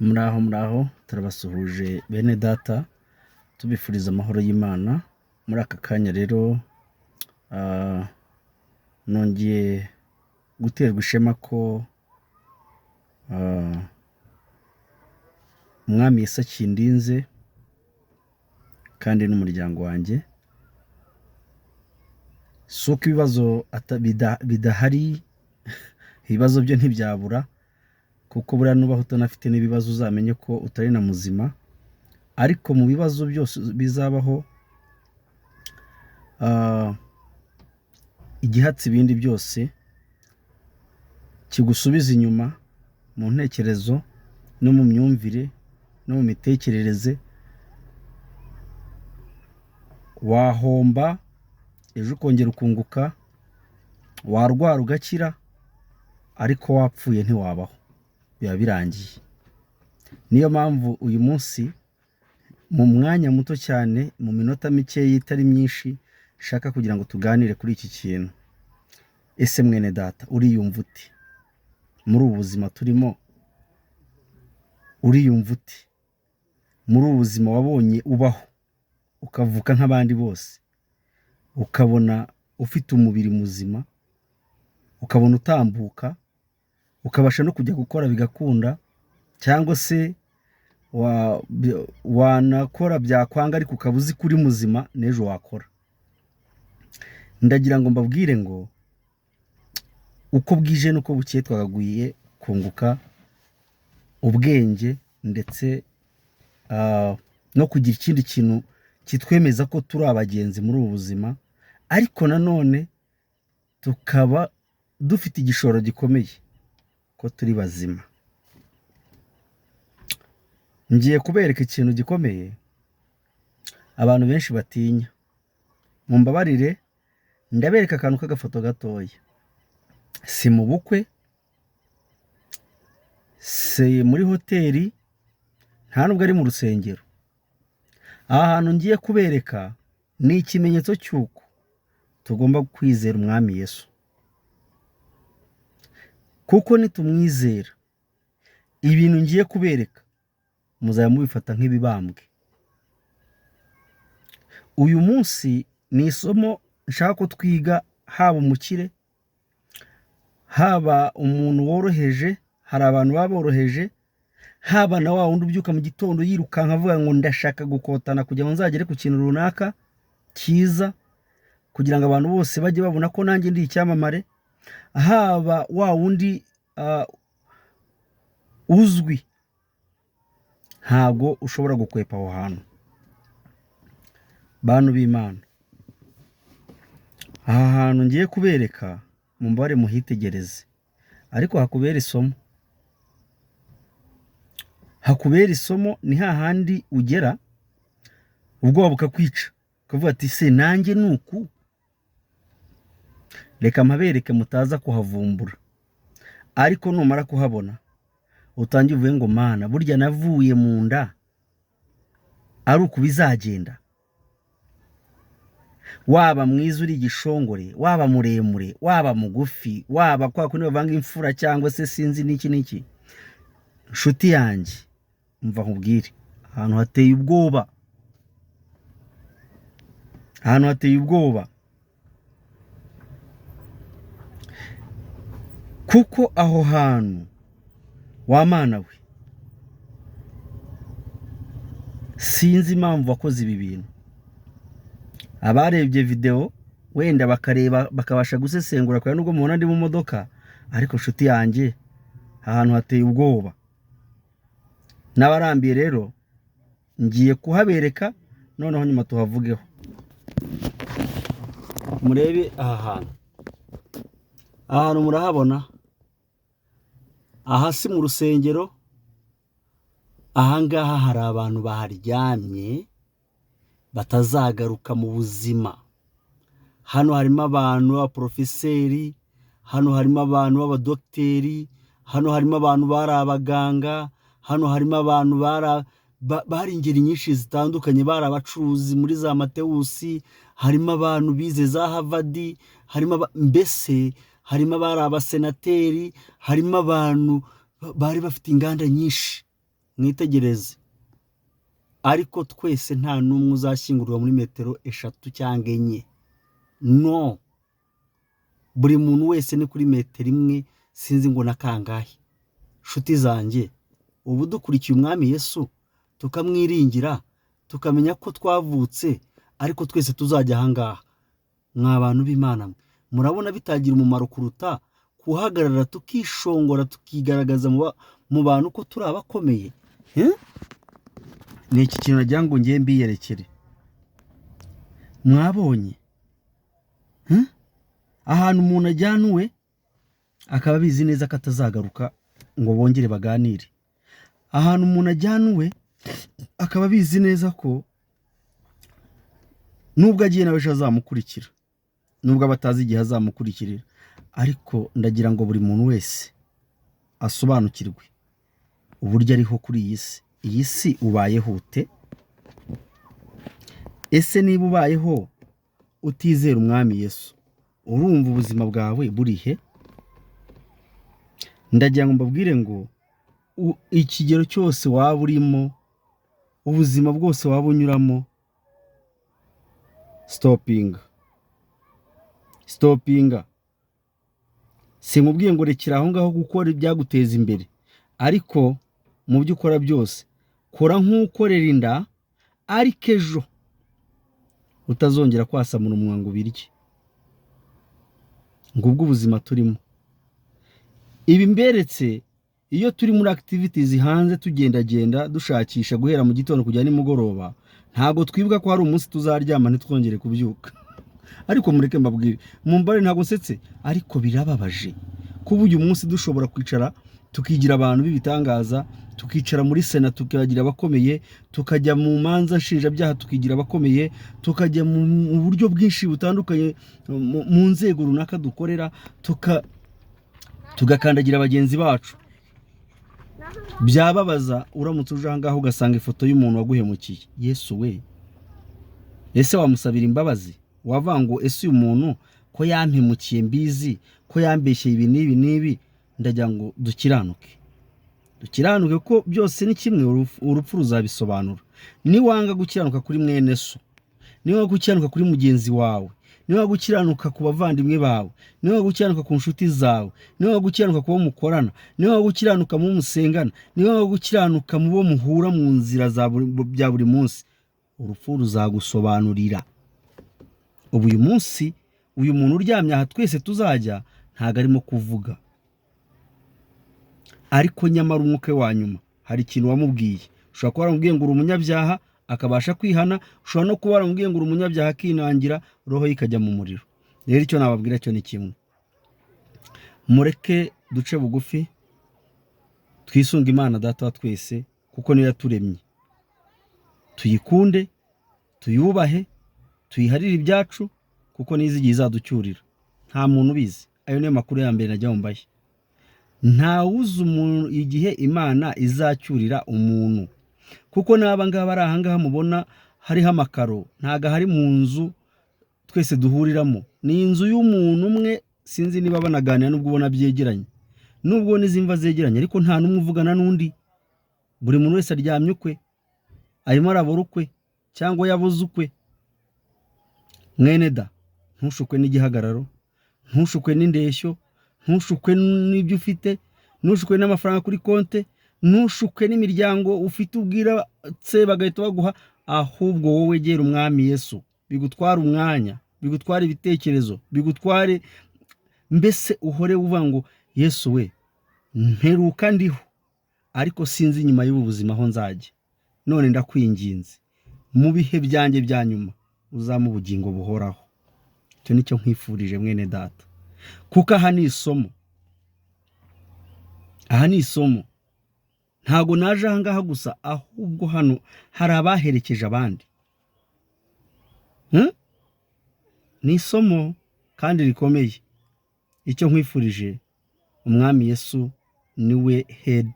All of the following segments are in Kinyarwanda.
Muraho turabasuhuje bene data tubifuriza amahoro y'Imana. Muri aka kanya rero nongeye guterwa ishema ko umwami Yesu akindinze kandi n'umuryango wanjye. Si uko ibibazo bidahari, ibibazo byo ntibyabura, kuko buriya nubaho utanafite n'ibibazo uzamenye ko utari na muzima. Ariko mu bibazo byose bizabaho, igihatsi ibindi byose kigusubiza inyuma mu ntekerezo no mu myumvire no mu mitekerereze. Wahomba ejo ukongera ukunguka, warwara ugakira, ariko wapfuye ntiwabaho, biba birangiye. Niyo mpamvu uyu munsi mu mwanya muto cyane, mu minota mike itari myinshi, shaka kugira ngo tuganire kuri iki kintu. Ese mwene data, uriyumva uti muri ubu buzima turimo? Uriyumva uti muri ubu buzima wabonye ubaho ukavuka nk'abandi bose, ukabona ufite umubiri muzima, ukabona utambuka, ukabasha no kujya gukora bigakunda, cyangwa se wanakora byakwanga ariko ukaba uzi ko uri muzima n'ejo wakora? Ndagira ngo mbabwire ngo uko bwije n'uko bukeye twagaguye kunguka ubwenge, ndetse no kugira ikindi kintu kitwemeza ko turi abagenzi muri ubu buzima, ariko nanone tukaba dufite igishoro gikomeye ko turi bazima. Ngiye kubereka ikintu gikomeye abantu benshi batinya. Mumbabarire, ndabereka akantu k'agafoto gatoya. Si mu bukwe, si muri hoteli, nta nubwo ari mu rusengero. Aha hantu ngiye kubereka ni ikimenyetso cy'uko tugomba kwizera umwami Yesu, kuko nitumwizera ibintu ngiye kubereka muzajya mubifata nk'ibibambwe. Uyu munsi ni isomo nshaka ko twiga, haba umukire, haba umuntu woroheje, hari abantu baba boroheje, haba na wa wundi ubyuka mu gitondo yirukanka avuga ngo ndashaka gukotana kugira ngo nzagere ku kintu runaka cyiza, kugira ngo abantu bose bajye babona ko nanjye ndi icyamamare, haba wa wundi uzwi. Ntabwo ushobora gukwepa aho hantu. Bantu b'Imana, aha hantu ngiye kubereka mumbare muhitegereze, ariko hakubera isomo. Hakubera isomo. Ni hahandi ugera ubwoba bukakwica, ukavuga ati se nanjye nuku? Reka mpabereke mutaza kuhavumbura, ariko numara kuhabona utangiye uvuye ngo Mana, burya navuye mu nda ari uku bizagenda. Waba mwiza uri igishongore, waba muremure, waba mugufi, waba kwa kundi bavanga imfura cyangwa se sinzi n'iki n'iki, nshuti yanjye umva nkubwire, ahantu hateye ubwoba. Ahantu hateye ubwoba, kuko aho hantu wa Mana we, sinzi impamvu wakoze ibi bintu. Abarebye video wenda bakareba bakabasha gusesengura, kwa nubwo mubona ndi mu modoka, ariko nshuti yanjye ahantu hateye ubwoba. N'abarambiye rero ngiye kuhabereka, noneho nyuma tuhavugeho. Murebe aha hantu. Ahantu murahabona, aha si mu rusengero. Aha ngaha hari abantu baharyamye batazagaruka mu buzima. Hano harimo abantu b'abaprofeseri, hano harimo abantu b'abadogiteri, hano harimo abantu bari abaganga, hano harimo abantu bari ingeri nyinshi zitandukanye, bari abacuruzi muri za Matewusi, harimo abantu bize za Harvard, harimo mbese harimo abari abasenateri, harimo abantu bari bafite inganda nyinshi mwitegereze, ariko twese nta n'umwe uzashyingurwa muri metero 3 cyangwa 4. No, buri muntu wese ni kuri metero 1, sinzi ngo nakangahe. Shuti zanjye, ubu dukurikiye umwami Yesu tukamwiringira, tukamenya ko twavutse ariko twese tuzajya ahangaha. Mw'abantu b'Imana, murabona bitagira umumaro kuruta kuhagarara tukishongora tukigaragaza mu bantu ko turi abakomeye? Ni iki kintu nagira ngo ngiye mbiyerekere. Mwabonye ahantu umuntu ajyanuwe akaba bizi neza ko atazagaruka ngo bongere baganire. Ahantu umuntu ajyanuwe akaba bizi neza ko nubwo agiye nawe azamukurikira, nubwo abatazi igihe azamukurikirira, ariko ndagira ngo buri muntu wese asobanukirwe uburyo ariho kuri iyi si. Iyi si ubayeho ute? Ese niba ubayeho utizera umwami Yesu, urumva ubuzima bwawe burihe? Ndagira ngo mbabwire ngo ikigero cyose waba urimo, ubuzima bwose waba unyuramo, stopinga. Sinkubwiye ngo rekera aho ngaho gukora ibyaguteza imbere, ariko mu byo ukora byose kora nk'ukorera inda, ariko ejo utazongera kwasamura umunwa ngo ubirye. Ngubwo ubuzima turimo. Ibi mberetse iyo turi muri activities hanze tugendagenda dushakisha guhera mu gitondo kujya nimugoroba, ntago twibuka ko hari umunsi tuzaryama ntitwongere kubyuka. Ariko mureke mbabwire, mumbare ntago nsetse, ariko birababaje kuba uyu munsi dushobora kwicara tukigira abantu b'ibitangaza, tukicara muri sena tukagira abakomeye, tukajya mu manza nshinjabyaha tukigira abakomeye, tukajya mu buryo bwinshi butandukanye mu nzego runaka dukorera, tugakandagira bagenzi bacu. Byababaza uramutse uje ahangaho ugasanga ifoto y'umuntu waguhemukiye. Yesu we, ese wamusabira imbabazi? Wavango ese uyu muntu ko yampemukiye mbizi, ko yambeshye ibi n'ibi, ndagira ngo dukiranuke ko byose ni kimwe, urupfu ruzabisobanura. Ni wanga gukiranuka kuri mwene so, ni wanga gukiranuka kuri mugenzi wawe, ni wanga gukiranuka ku bavandimwe bawe, ni wanga gukiranuka ku nshuti zawe, ni wanga gukiranuka ku bo mukorana, ni wanga gukiranuka mu musengana, ni wanga gukiranuka mu bo muhura mu nzira bya buri munsi, urupfu ruzagusobanurira. Ubu uyu munsi uyu muntu uryamye aha twese tuzajya ntago arimo kuvuga, ariko nyamara umwuka wa nyuma hari ikintu wamubwiye. Ushobora kuba waramubwiye ngo uri umunyabyaha akabasha kwihana, ushobora no kuba waramubwiye ngo uri umunyabyaha akinangira, roho ikajya mu muriro. Rero icyo nababwira cyo ni kimwe, mureke duce bugufi twisunga Imana Data wa twese, kuko niyo yaturemye. Tuyikunde, tuyubahe, tuyiharire ibyacu, kuko nizigiye izaducyurira. Nta muntu ubizi. Ayo niyo makuru ya mbere najya mbaye. Nta wuzi umuntu igihe Imana izacyurira umuntu, kuko naba ngaba ari ahangaha mubona hariho amakaro, ntaga hari mu nzu twese duhuriramo. Ni inzu y'umuntu umwe, sinzi niba banaganira nubwo ubona byegeranye, nubwo n'izimva zegeranye, ariko nta numwe uvugana n'undi. Buri muntu wese aryamye ukwe, arimo arabura ukwe cyangwa yabuze ukwe. Mwene da, ntushukwe n'igihagararo, ntushukwe n'indeshyo, ntushukwe n'ibyo ufite, ntushukwe n'amafaranga kuri konte, ntushukwe n'imiryango ufite ubwira tse bagahita baguha. Ahubwo wowe gera umwami Yesu, bigutwara umwanya, bigutwara ibitekerezo, bigutware mbese uhore uvuga ngo Yesu we, mperuka ndiho ariko sinzi nyuma y'ubu buzima aho nzajya. None ndakwinginze mu bihe byanjye bya nyuma uzamu ubugingo buhoraho. Icyo nicyo nkwifurije mwene data, kuko aha ni isomo. Aha ni isomo. Ntago naje ahangaha gusa, ahubwo hano hari abaherekeje abandi. Ni isomo kandi rikomeye. Icyo nkwifurije, umwami Yesu niwe head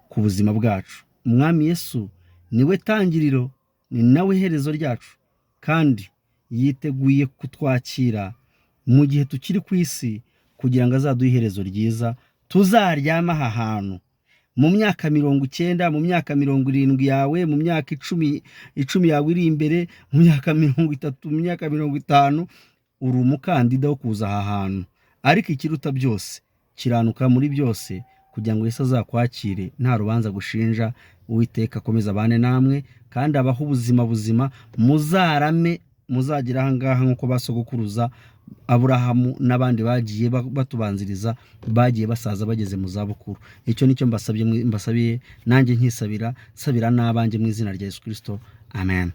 ku buzima bwacu. Umwami Yesu niwe tangiriro, ni nawe herezo ryacu, kandi yiteguye kutwakira mu gihe tukiri ku isi kugira ngo azaduhe iherezo ryiza. Tuzaryama aha hantu mu myaka 90, mu myaka 70 yawe, mu myaka 10 yawe iri imbere, mu myaka 30, mu myaka 50, uri umukandida wo kuza aha hantu. Ariko ikiruta byose, kiranuka muri byose kugira ngo Yesu azakwakire nta rubanza gushinja. Uwiteka akomeza abane namwe kandi abaho ubuzima buzima, muzarame, muzagira ahangaha nk'uko basogokuruza Aburahamu n'abandi bagiye batubanziriza, bagiye basaza bageze mu zabukuru. Icyo nicyo mbasabiye nanjye nkisabira, sabira n'abanje mu izina rya Yesu Kristo. Amen.